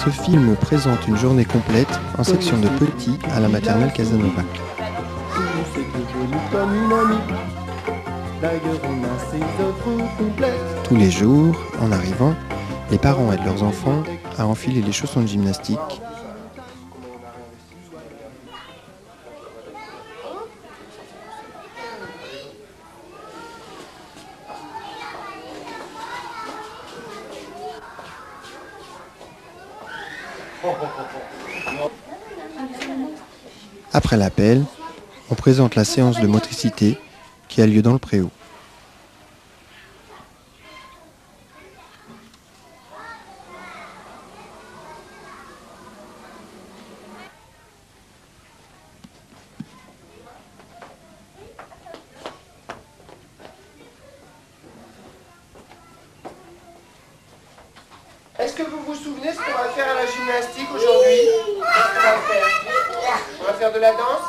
Ce film présente une journée complète en section de petits à la maternelle Casanova. Tous les jours, en arrivant, les parents aident leurs enfants à enfiler les chaussons de gymnastique. Après l'appel, on présente la séance de motricité qui a lieu dans le préau. Est-ce que vous vous souvenez ce qu'on va faire à la gymnastique aujourd'hui? Qu'est-ce qu'on va faire? On va faire de la danse?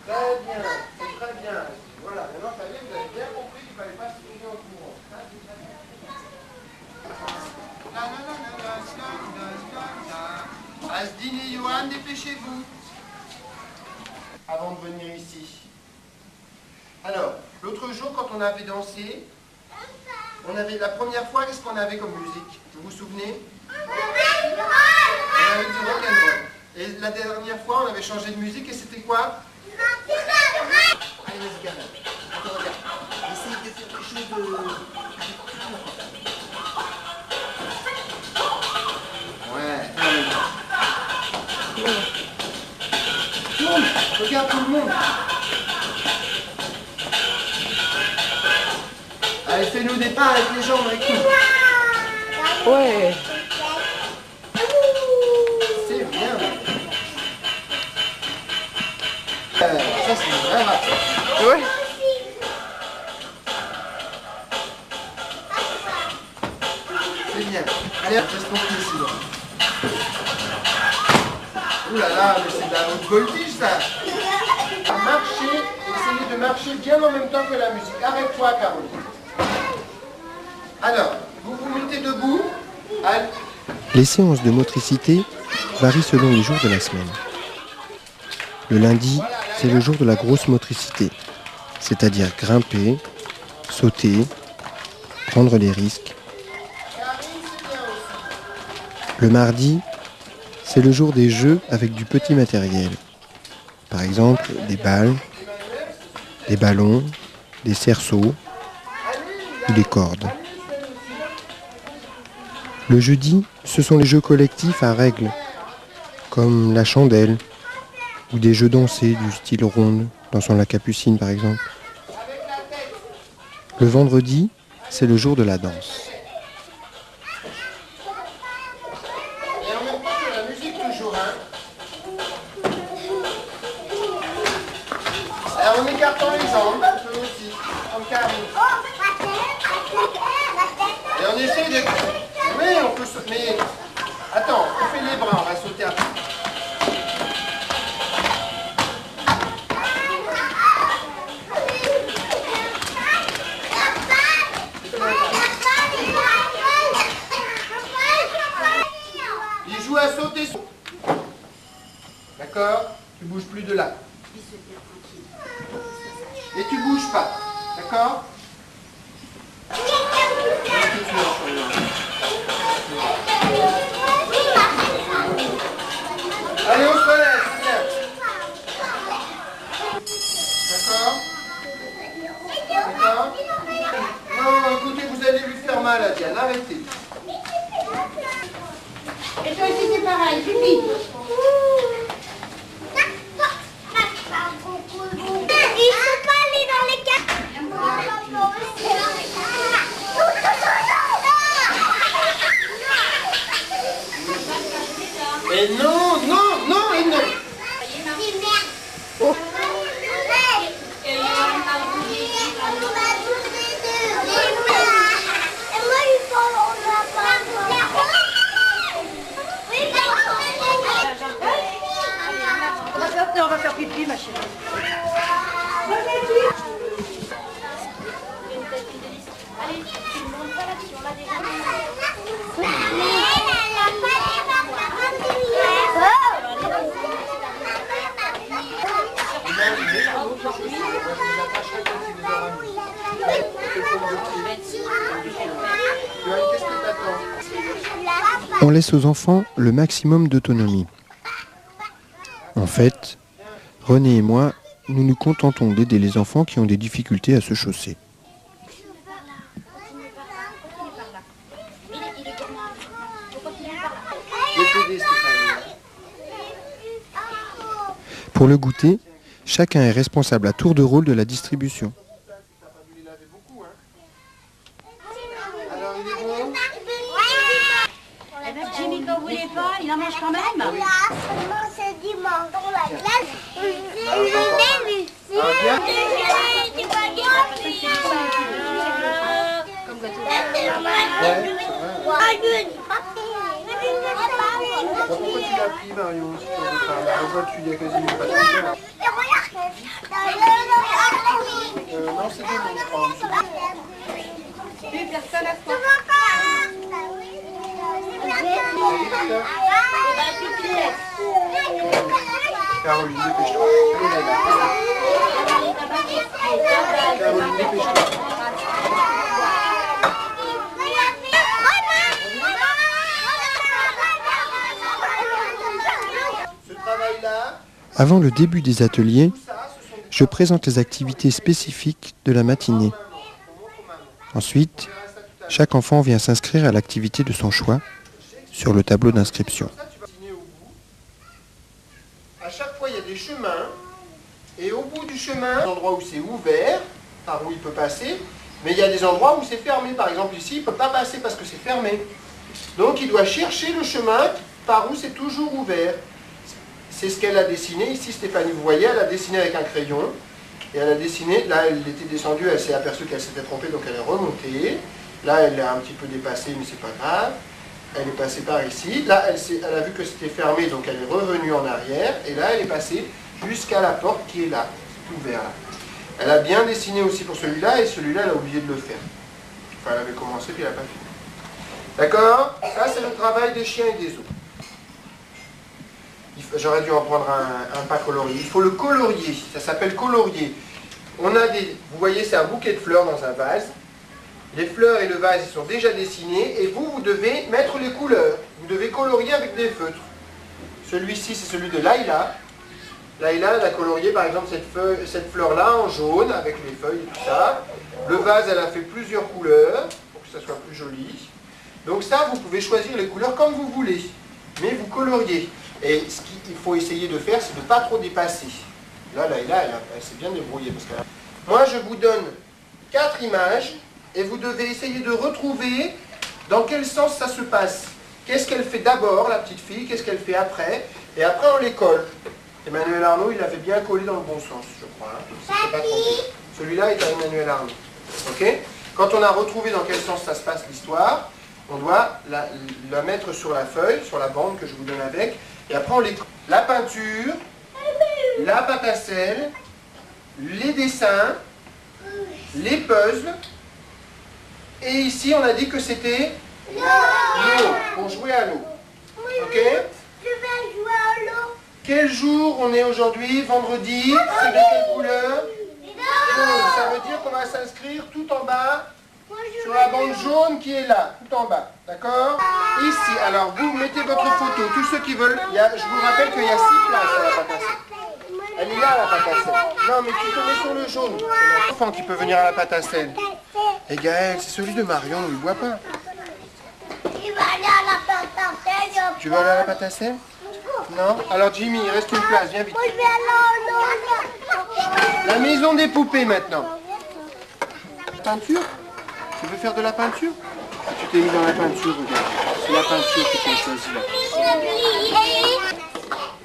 Très bien, c'est très bien. Voilà, maintenant ça y est, vous avez bien compris qu'il ne fallait pas se tourner en courant. Asdine et Johan, dépêchez-vous. Avant de venir ici. Alors, l'autre jour, quand on avait dansé, on avait la première fois, qu'est-ce qu'on avait comme musique? Vous vous souvenez? On avait du rock'n'roll. Et la dernière fois, on avait changé de musique et c'était quoi? Allez, vas-y, gamin. Attends, regarde. Essaye de faire quelque chose de... Ouais. Tourne. Regarde tout le monde. Allez, fais-nous des pas avec les jambes, avec nous. Ouais. C'est bien. Ça, c'est une vraie rap. Ouais. C'est bien. Allez, reste tomber ici. Ouh là là, mais c'est de la haute voltige, ça. Marchez, essayez de marcher bien en même temps que la musique. Arrête-toi, Caroline. Alors, vous vous mettez debout. Allez. Les séances de motricité varient selon les jours de la semaine. Le lundi, c'est le jour de la grosse motricité, c'est-à-dire grimper, sauter, prendre des risques. Le mardi, c'est le jour des jeux avec du petit matériel. Par exemple, des balles, des ballons, des cerceaux ou des cordes. Le jeudi, ce sont les jeux collectifs à règles, comme la chandelle, ou des jeux dansés du style ronde, dansant la capucine par exemple. Le vendredi, c'est le jour de la danse. Et en même temps que la musique toujours, hein. Alors en écartant les jambes, un peu aussi, comme Karine. Et on essaie de... Oui, on peut sauter. Mais attends, on fait les bras, on va sauter après. Il joue à sauter. D'accord? Tu bouges plus de là. Et tu bouges pas. D'accord? Allez, on se relève, c'est bien. D'accord? D'accord? Non, écoutez, vous allez lui faire mal à Diane, arrêtez. Et toi aussi c'est pareil, pipi. Il faut pas aller dans les Et non, non, non et non. Oh. On va faire pipi, ma chérie. On laisse aux enfants le maximum d'autonomie. En fait, René et moi, nous nous contentons d'aider les enfants qui ont des difficultés à se chausser. Pour le goûter, chacun est responsable à tour de rôle de la distribution. Jimmy, quand vous voulez pas, il en mange quand même. Seulement ce dimanche dans la classe, je vais Lucie. Pourquoi tu l'as pris, Marion, si tu en veux pas? Pourquoi tu y as quasiment pas de faire? Non, c'est bon, je crois. Plus personne à toi. Caroline, dépêche-toi. Caroline, dépêche-toi. Ce travail-là, Avant le début des ateliers, je présente les activités spécifiques de la matinée. Ensuite, chaque enfant vient s'inscrire à l'activité de son choix sur le tableau d'inscription. à chaque fois, il y a des chemins. Et au bout du chemin, des endroits où c'est ouvert, par où il peut passer, mais il y a des endroits où c'est fermé. Par exemple, ici, il ne peut pas passer parce que c'est fermé. Donc, il doit chercher le chemin par où c'est toujours ouvert. C'est ce qu'elle a dessiné. Ici, Stéphanie, vous voyez, elle a dessiné avec un crayon. Et elle a dessiné, là, elle était descendue, elle s'est aperçue qu'elle s'était trompée, donc elle est remontée. Là, elle a un petit peu dépassé, mais c'est pas grave. Elle est passée par ici. Là, elle a vu que c'était fermé, donc elle est revenue en arrière. Et là, elle est passée jusqu'à la porte qui est là, ouverte là. Elle a bien dessiné aussi pour celui-là, et celui-là, elle a oublié de le faire. Enfin, elle avait commencé, puis elle n'a pas fini. D'accord? Ça, c'est le travail des chiens et des os. J'aurais dû en prendre un pas colorié. Il faut le colorier, ça s'appelle colorier. On a des, vous voyez, c'est un bouquet de fleurs dans un vase. Les fleurs et le vase, ils sont déjà dessinés, et vous devez mettre les couleurs. Vous devez colorier avec des feutres. Celui-ci, c'est celui de Laïla. Laïla, elle a colorié par exemple cette fleur-là en jaune, avec les feuilles et tout ça. Le vase, elle a fait plusieurs couleurs, pour que ça soit plus joli. Donc ça, vous pouvez choisir les couleurs comme vous voulez, mais vous coloriez. Et ce qu'il faut essayer de faire, c'est de ne pas trop dépasser. Là, Laïla, elle s'est bien débrouillée. Moi, je vous donne 4 images, et vous devez essayer de retrouver dans quel sens ça se passe. Qu'est-ce qu'elle fait d'abord, la petite fille, qu'est-ce qu'elle fait après, et après on les colle. Emmanuel Arnaud, il avait bien collé dans le bon sens, je crois. Hein. Pas trompé. Celui-là est à Emmanuel Arnaud. Ok? Quand on a retrouvé dans quel sens ça se passe l'histoire, on doit la mettre sur la feuille, sur la bande que je vous donne avec, et après on les colle. La peinture, la pâte à sel, les dessins, les puzzles, et ici on a dit que c'était l'eau, pour jouer à l'eau. Ok? Je vais jouer à l'eau. Quel jour on est aujourd'hui? Vendredi. C'est de quelle couleur? Jaune. Ça veut dire qu'on va s'inscrire tout en bas sur la bande jaune qui est là, tout en bas. D'accord? Ici, alors vous mettez votre photo. Tous ceux qui veulent, je vous rappelle qu'il y a 6 places à la pâte à sel. Elle est là, la pâte à sel. Non, mais tu te mets sur le jaune. C'est l'enfant qui peut venir à la pâte à sel. Et Gaël, c'est celui de Marion, il ne voit pas. Il va aller à la pâte à sel. Tu veux aller à la pâte à sel? Non? Alors Jimmy, il reste une place, viens vite. Moi, je vais aller à l'eau. La maison des poupées maintenant. Peinture? Tu veux faire de la peinture? Tu t'es mis dans la peinture, regarde. C'est la peinture que tu as choisie là.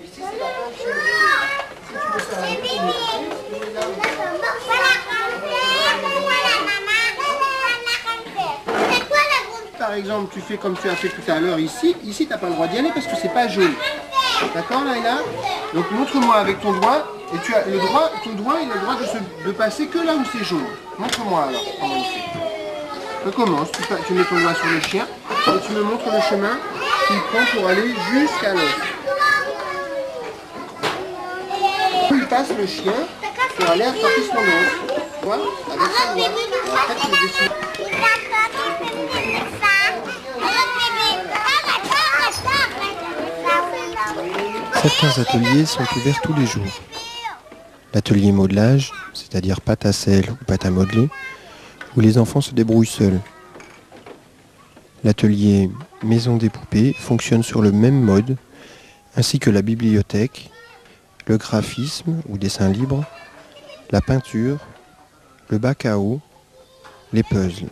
Ici c'est la peinture. Si tu veux faire la par exemple, tu fais comme tu as fait tout à l'heure ici. Ici, tu n'as pas le droit d'y aller parce que c'est pas jaune. D'accord, Laïla? Donc montre-moi avec ton doigt. Et tu as le droit, ton doigt, il a le droit de passer que là où c'est jaune. Montre-moi alors comment il fait. Recommence, tu mets ton doigt sur le chien et tu me montres le chemin qu'il prend pour aller jusqu'à l'os. Il passe le chien pour aller attraper son os. Tu vois, avec sa doigt. Et après, tu le dessines. Certains ateliers sont ouverts tous les jours. L'atelier modelage, c'est-à-dire pâte à sel ou pâte à modeler, où les enfants se débrouillent seuls. L'atelier maison des poupées fonctionne sur le même mode, ainsi que la bibliothèque, le graphisme ou dessin libre, la peinture, le bac à eau, les puzzles.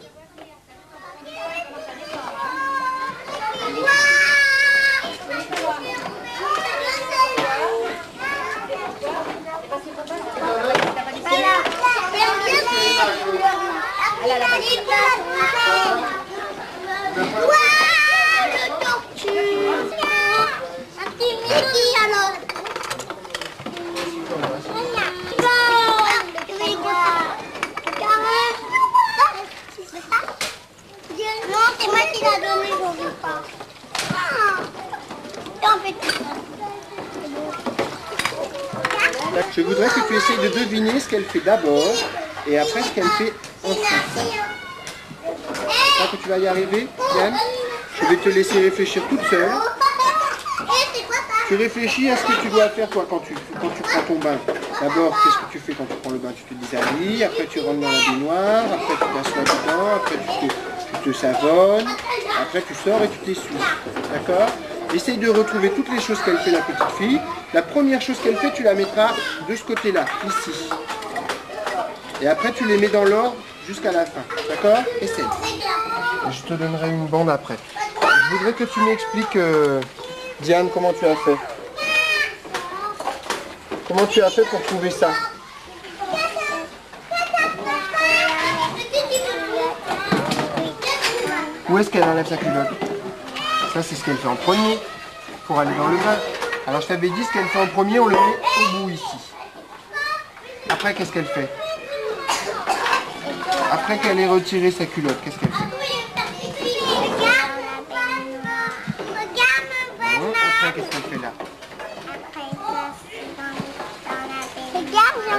Je voudrais que tu essayes de deviner ce qu'elle fait d'abord et après ce qu'elle fait ensuite. Tu crois que tu vas y arriver, Yann? Je vais te laisser réfléchir toute seule. Tu réfléchis à ce que tu dois faire toi quand tu prends ton bain. D'abord, qu'est-ce que tu fais quand tu prends le bain? Tu te déshabilles, après tu rentres dans la baignoire, après tu t'assois dedans, après tu te savonnes, après tu sors et tu t'essuies. D'accord? Essaye de retrouver toutes les choses qu'elle fait, la petite fille. La première chose qu'elle fait, tu la mettras de ce côté-là, ici. Et après, tu les mets dans l'ordre jusqu'à la fin. D'accord? Essaye. Je te donnerai une bande après. Je voudrais que tu m'expliques, Diane, comment tu as fait. Comment tu as fait pour trouver ça? Où est-ce qu'elle enlève sa culotte? Ça, c'est ce qu'elle fait en premier pour aller dans le bain. Alors, je t'avais dit, ce qu'elle fait en premier, on le met au bout ici. Après, qu'est-ce qu'elle fait? Après qu'elle ait retiré sa culotte, qu'est-ce qu'elle fait? Après, qu'est-ce qu'elle fait là?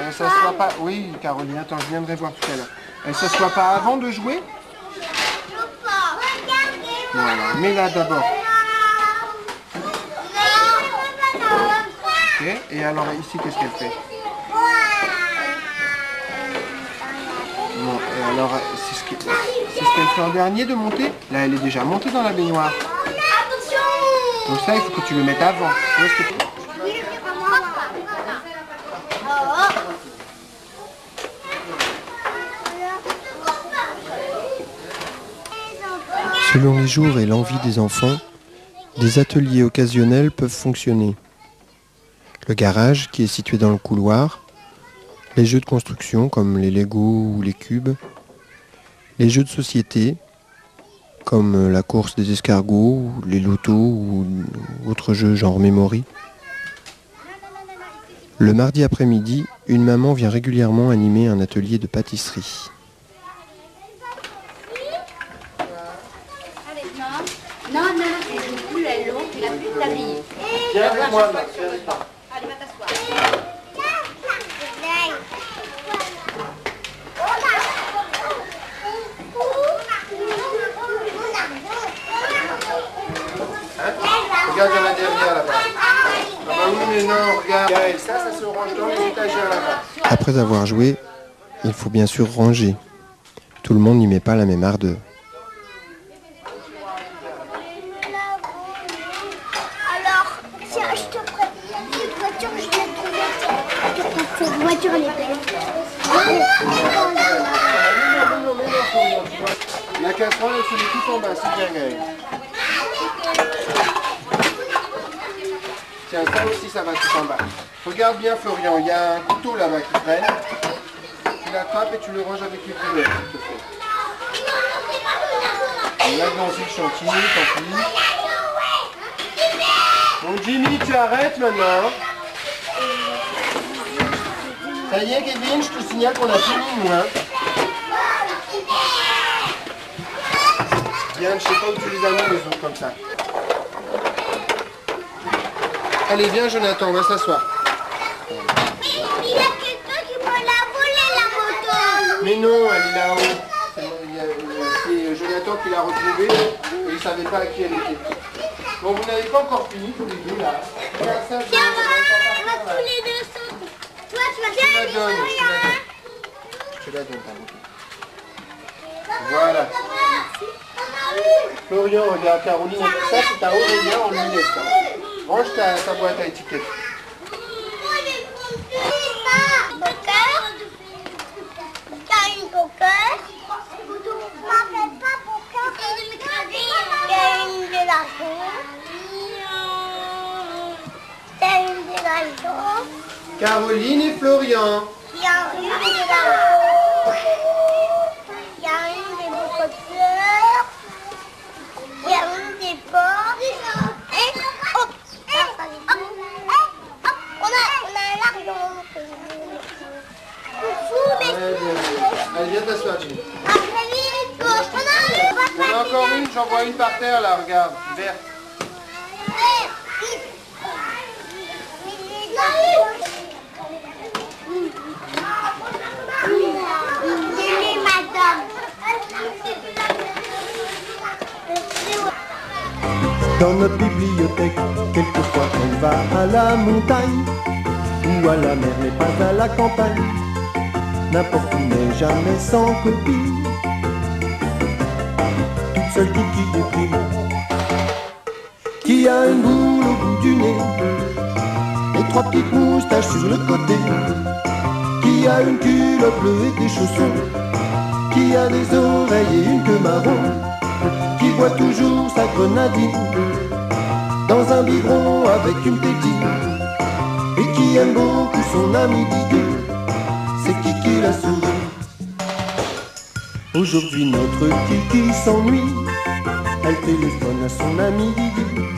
Elle s'assoit pas... Oui, Caroline, attends, je viendrai voir tout à l'heure. Elle s'assoit pas avant de jouer? Voilà, mets-la d'abord. Ok, et alors ici, qu'est-ce qu'elle fait? Bon, et alors, c'est ce qu'elle fait en dernier de monter. Là, elle est déjà montée dans la baignoire. Donc ça, il faut que tu le mettes avant. Où est-ce que tu... Selon les jours et l'envie des enfants, des ateliers occasionnels peuvent fonctionner. Le garage, qui est situé dans le couloir, les jeux de construction comme les Lego ou les cubes, les jeux de société comme la course des escargots, ou les lotos ou autres jeux genre Memory. Le mardi après-midi, une maman vient régulièrement animer un atelier de pâtisserie. Non, c'est plus elle l'eau, tu n'as plus de tablier. Viens avec moi, Max, viens avec moi. Allez, va t'asseoir. Regarde, il y en a derrière là-bas. Ah bah oui, mais non, regarde. Et ça se range dans les étagères là-bas. Après avoir joué, il faut bien sûr ranger. Tout le monde n'y met pas la même ardeur. Alors, tiens, je te prête cette voiture, je viens de trouver cette voiture, elle est belle. La casserole, elle se met tout en bas, c'est bien, Gaël. Tiens, ça aussi, ça va tout en bas. Regarde bien, Florian, il y a un couteau là-bas qui traîne. Tu l'attrapes et tu le ranges avec les culottes, s'il te plaît. Et là, dans le chantier, tant pis. Bon, Jimmy, tu arrêtes maintenant. Ça y est, Kevin, je te signale qu'on a fini, nous, hein. Diane, je sais pas où tu les as mis les autres comme ça. Allez, viens Jonathan, on va s'asseoir. Il y a quelqu'un qui me l'a volé la moto. Mais non, elle est là-haut. C'est Jonathan qui l'a retrouvée et il ne savait pas à qui elle était. Bon, vous n'avez pas encore fini tous les deux là. Regarde ça, Tiens, on va tous les deux sauter. Toi, tu vas faire les sourires. Je te la donne, ta moto. Voilà. Florian, regarde Caroline, ça c'est ta Aurélien, on lui laisse ça. Range ta boîte à étiquettes. Poker. T'as une poker. M'appelle pas poker. T'as une de l'argent. T'as une de l'argent. Caroline et Florian. Il y a une de l'argent. Il y a une des beaucoup de fleurs. Il y a une des portes. Et hop. On a l'argent. Allez, viens t'asseoir, Jimmy. Après vite, on Il y en a encore une, j'en vois une par terre là, regarde, verte. Dans notre bibliothèque, quelquefois elle va à la montagne ou à la mer, mais pas à la campagne. N'importe où, mais jamais sans copie. Toute seule qui déprime, qui a une boule au bout du nez et 3 petites moustaches sur le côté, qui a une culotte bleue et des chaussons, qui a des oreilles et une queue marron, qui boit toujours sa grenadine dans un biberon avec une tétine, et qui aime beaucoup son ami Didier. C'est Kiki la souris. Aujourd'hui notre Kiki s'ennuie. Elle téléphone à son ami Didier.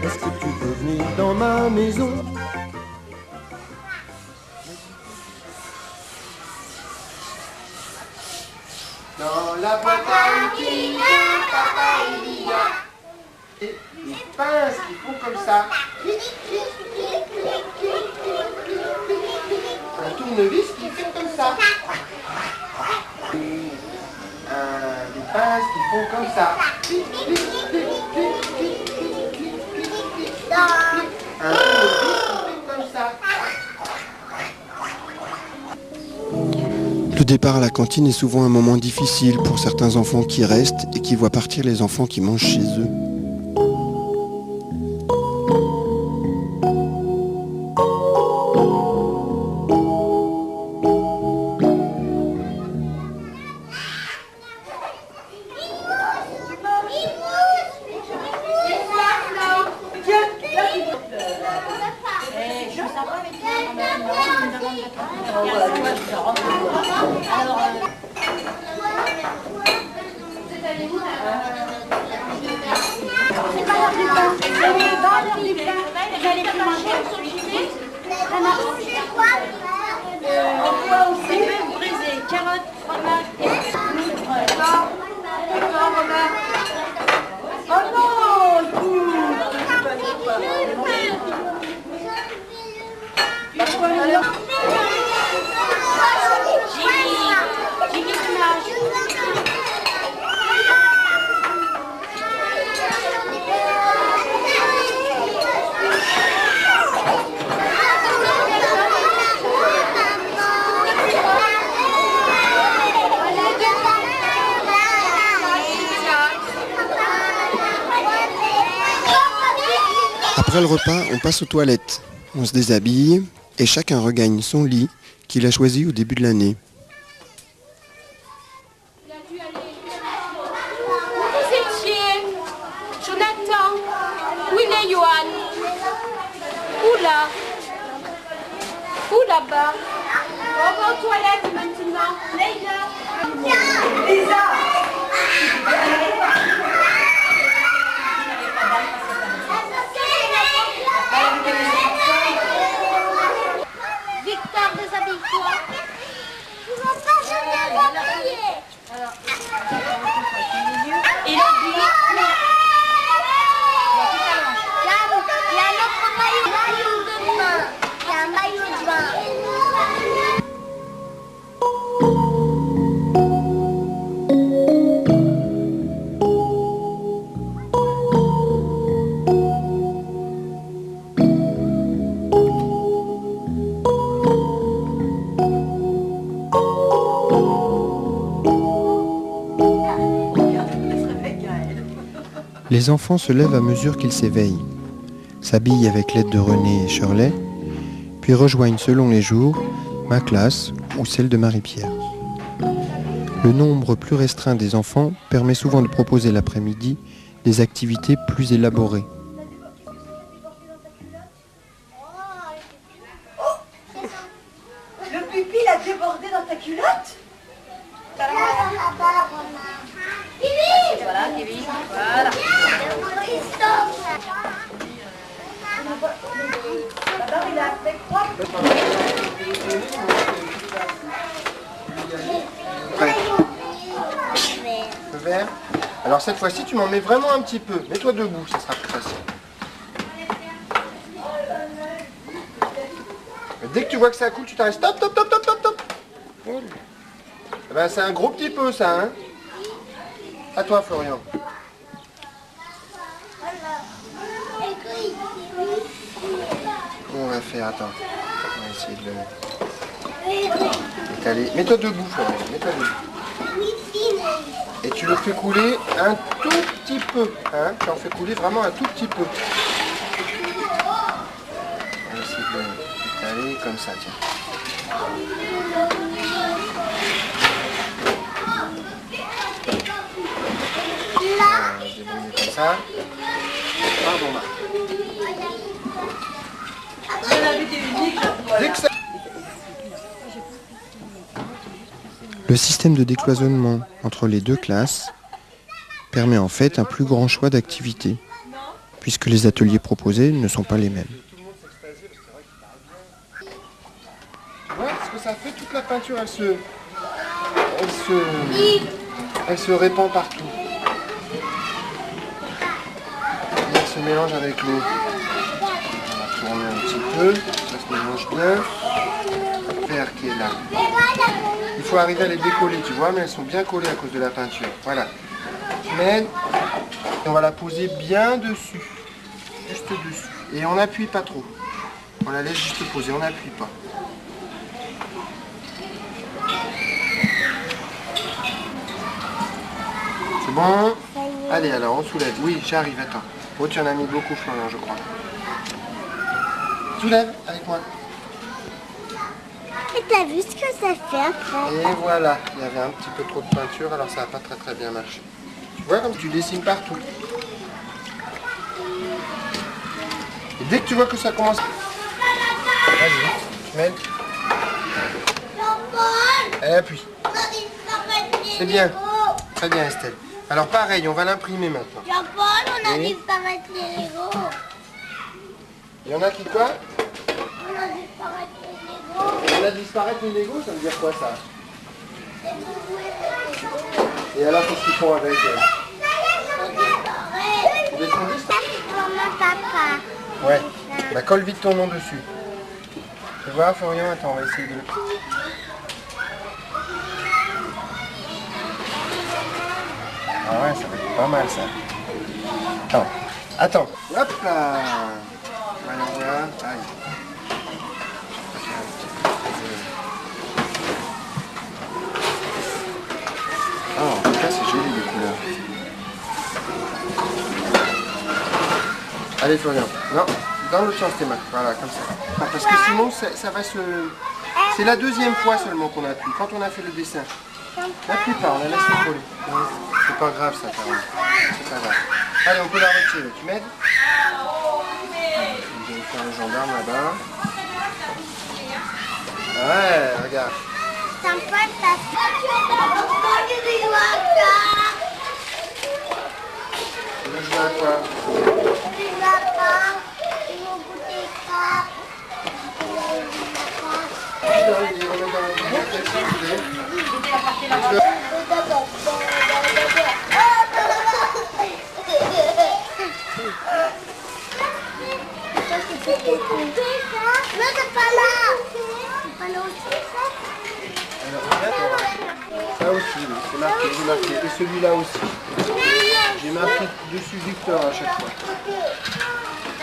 Est-ce que tu peux venir dans ma maison? Dans la boîte à outils de papa il y a des pinces qui font comme ça. Un tournevis qui fait comme ça. Des pinces qui font comme ça. Un tournevis qui fait comme ça. Le départ à la cantine est souvent un moment difficile pour certains enfants qui restent et qui voient partir les enfants qui mangent chez eux. Après le repas, on passe aux toilettes. On se déshabille et chacun regagne son lit qu'il a choisi au début de l'année. Vous étiez Jonathan, où il est Johan? Où là? Où là-bas? On va aux toilettes maintenant. Lisa! Victor, déshabille-toi. Tu vas pas se déshabiller. Et là, Les enfants se lèvent à mesure qu'ils s'éveillent, s'habillent avec l'aide de René et Shirley, puis rejoignent selon les jours ma classe ou celle de Marie-Pierre. Le nombre plus restreint des enfants permet souvent de proposer l'après-midi des activités plus élaborées. Le pupille a débordé dans ta culotte? Voilà, Kevin. Voilà. Alors il a fait quoi? Prêt. Le vert. Alors cette fois-ci, tu m'en mets vraiment un petit peu. Mets-toi debout, ça sera plus facile. Dès que tu vois que ça coule, tu t'arrêtes. Stop, stop, stop, stop, stop, stop. Eh ben, c'est un gros petit peu ça, hein. À toi, Florian. On va faire, attends. On va essayer de le étaler. Mets-toi debout, Florian. Mets-toi debout. Et tu le fais couler un tout petit peu. Hein. Tu en fais couler vraiment un tout petit peu. On va essayer de l'étaler comme ça, tiens. Voilà, je débrouille comme ça. Pardon, Marc. Dès que ça... Le système de décloisonnement entre les deux classes permet en fait un plus grand choix d'activités, puisque les ateliers proposés ne sont pas les mêmes. Tu vois ce que ça fait? Toute la peinture, elle se répand partout. Elle se mélange avec l'eau. On va tourner un petit peu, ça se mélange bien. Le vert qui est là. Il faut arriver à les décoller, tu vois, mais elles sont bien collées à cause de la peinture. Voilà. Tu mets, on va la poser bien dessus, juste dessus. Et on n'appuie pas trop. On la laisse juste poser, on n'appuie pas. C'est bon? Allez, alors on soulève. Oui, j'arrive, attends. Oh, tu en as mis beaucoup, Florian, je crois. Soulève avec moi. Et t'as vu ce que ça fait après? Et voilà, il y avait un petit peu trop de peinture, alors ça n'a pas très bien marché. Tu vois comme tu dessines partout. Et dès que tu vois que ça commence... Vas-y, tu mets. Et appuie. C'est bien. Très bien, Estelle. Alors pareil, on va l'imprimer maintenant. Jean-Paul, on a Oui. disparaître les Legos. Il y en a qui quoi? On a disparaître les Legos. On a disparaître les Legos, ça veut dire quoi ça? Et alors qu'est-ce qu'ils font avec elles? Ils les font disparaître? Maman, papa. Ouais. Bah colle vite ton nom dessus. Tu vois Florian? Attends, on va essayer de... Ah ouais, ça va être pas mal ça. Attends. Hop là. Voyons voir. Aïe. Ah, en tout cas, c'est joli les couleurs. Allez Florian. Non, dans l'autre sens tes mains. Voilà, comme ça. Ah, parce que sinon, ça va se... C'est la deuxième fois seulement qu'on appuie, quand on a fait le dessin. N'appuie pas, on la laisse se coller. C'est pas grave ça, Caroline. C'est pas grave. Allez, on peut la retirer. Tu m'aides? Je vais faire le gendarme là-bas. Ouais, regarde. Sympa, ça fait. Tu veux jouer à quoi? Non, c'est pas là. C'est pas là aussi, ça. Ça aussi, oui, c'est marqué, j'ai marqué. Et celui-là aussi. J'ai marqué dessus Victor à chaque fois.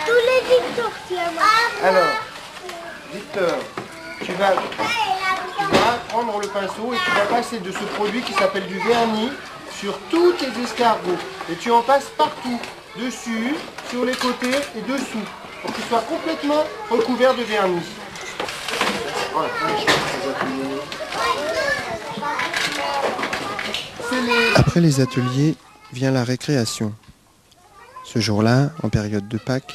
Tous les Victor qui ont. Alors, Victor, tu vas prendre le pinceau et tu vas passer de ce produit qui s'appelle du vernis sur tous tes escargots. Et tu en passes partout. dessus, sur les côtés et dessous, pour qu'il soit complètement recouvert de vernis. Voilà, Après les ateliers vient la récréation. Ce jour-là, en période de Pâques,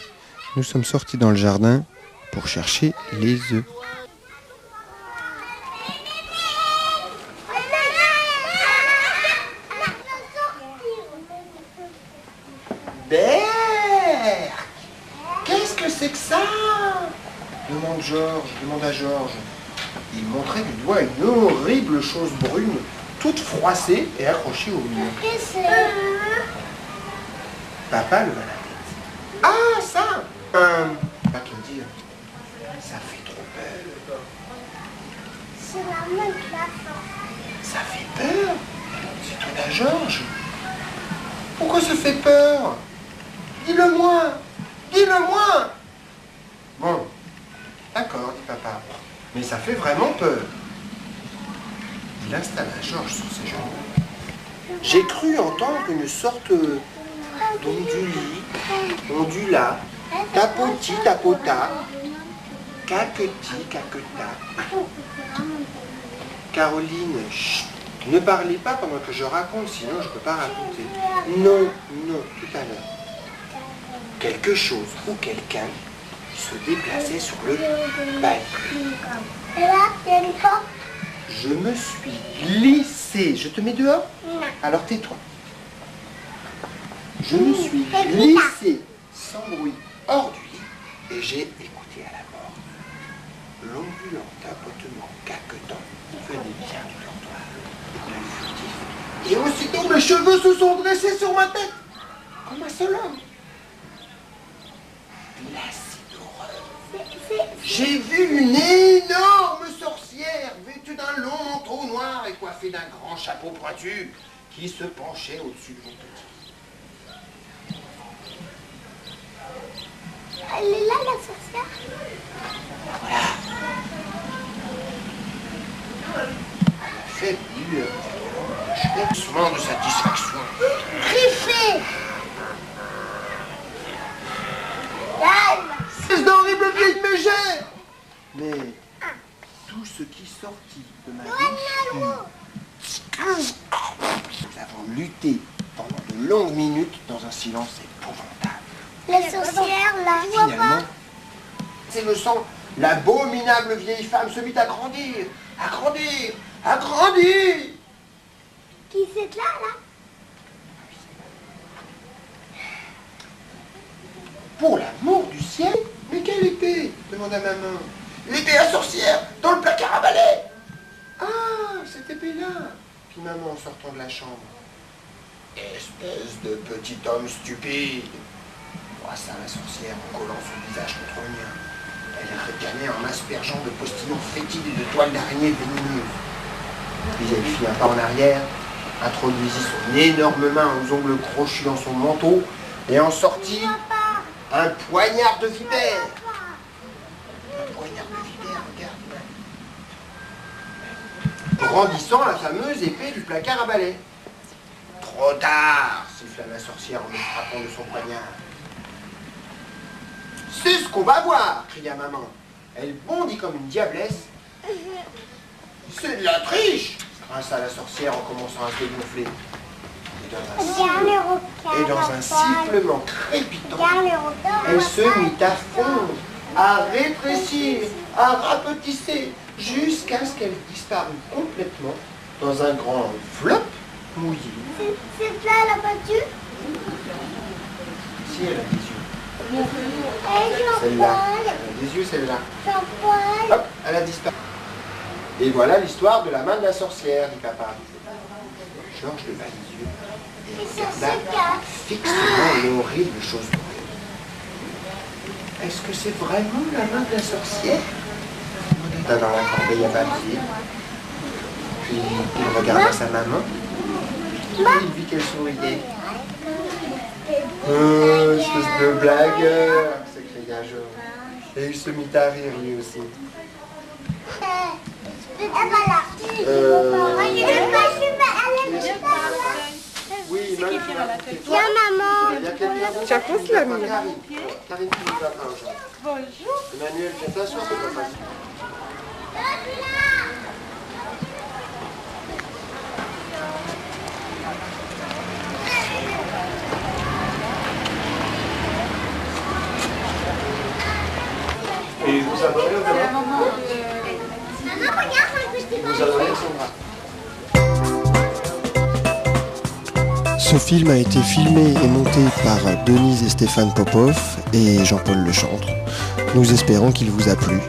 nous sommes sortis dans le jardin pour chercher les œufs. Berk! Qu'est-ce que c'est que ça? Demande à Georges. Il montrait du doigt une horrible chose brune, toute froissée et accrochée au mur. Qu'est-ce que c'est? Papa leva la tête. Ah, ça! Pas te le dire. Ça fait trop peur. C'est la main de la fin. Ça fait peur? C'est toi, Georges. Pourquoi ça fait peur? Dis-le-moi! Dis-le-moi! Bon, d'accord, dit papa. Mais ça fait vraiment peur. Il installa Georges sur ses genoux. J'ai cru entendre une sorte ondula, tapoti, tapota, caqueti, caqueta. Caroline, chut, ne parlez pas pendant que je raconte, sinon je ne peux pas raconter. Non, tout à l'heure. Quelque chose ou quelqu'un se déplaçait sur le balcon. Et là, il y a une porte. Je me suis glissé. Je te mets dehors? Non. Alors tais-toi. Je me suis glissé sans bruit hors du lit et j'ai écouté à la porte. L'ondulant tapotement caquetant venait bien du dortoir, d'un furtif. Et aussitôt mes cheveux se sont dressés sur ma tête, comme un seul homme. Glacé d'horreur. J'ai vu une énorme sorcière vêtue d'un long manteau noir et coiffée d'un grand chapeau pointu qui se penchait au-dessus de mon petit. Elle est là, la sorcière. Voilà. Elle a fait un chouettement de satisfaction. Griffé. Calme. C'est d'horribles vieilles mégères. Mais tout ce qui sortit de ma bouche, nous avons lutté pendant de longues minutes dans un silence épouvantable. La sorcière, là. Finalement, c'est le sang. L'abominable vieille femme se mit à grandir, à grandir, à grandir. Qui c'est là, là? Pour l'amour du ciel? Mais quelle épée? Demanda maman. L'épée à sorcière, dans le placard à balai. Ah, cette épée-là, fit maman en sortant de la chambre. Espèce de petit homme stupide, froissa la sorcière en collant son visage contre le mien. Elle ricanait en m'aspergeant de postillons fétides et de toiles d'araignée vénéneuses. Puis elle fit un pas en arrière, introduisit son énorme main aux ongles crochus dans son manteau et en sortit un poignard de vipère. Un poignard de vipère, regarde. Brandissant la fameuse épée du placard à balai. Trop tard, siffla la sorcière en me frappant de son poignard. C'est ce qu'on va voir, cria maman. Elle bondit comme une diablesse. C'est de la triche, grinça la sorcière en commençant à se dégonfler. Et dans un sifflement crépitant, elle se mit à fondre, à rétrécir, à rapetisser, jusqu'à ce qu'elle disparût complètement dans un grand flop mouillé. C'est là, elle a battu? Si, elle a des yeux. Et Celle-là. Elle a des yeux, celle-là. Jean-Paul. Hop, elle a disparu. Et voilà l'histoire de la main de la sorcière, dit papa. Georges leva les yeux et regarda fixement l'horrible chose brune. Est-ce que c'est vraiment la main de la sorcière? Demanda dans la corbeille à papier. Puis il regarda sa maman. Et il vit qu'elle souriait. Oh, espèce de blagueur, s'écria Georges. Et il se mit à rire lui aussi. Oui, même. Tiens, maman. Il y a quelqu'un. Tiens, pose la mienne. Karine qui nous attend aujourd'hui. Bonjour. Emmanuel, fais attention, c'est pas facile. Et vous abonnez au canal? Maman, regarde un petit Vous abonnez son bras. Ce film a été filmé et monté par Denise et Stéphane Popov et Jean-Paul Lechantre. Nous espérons qu'il vous a plu.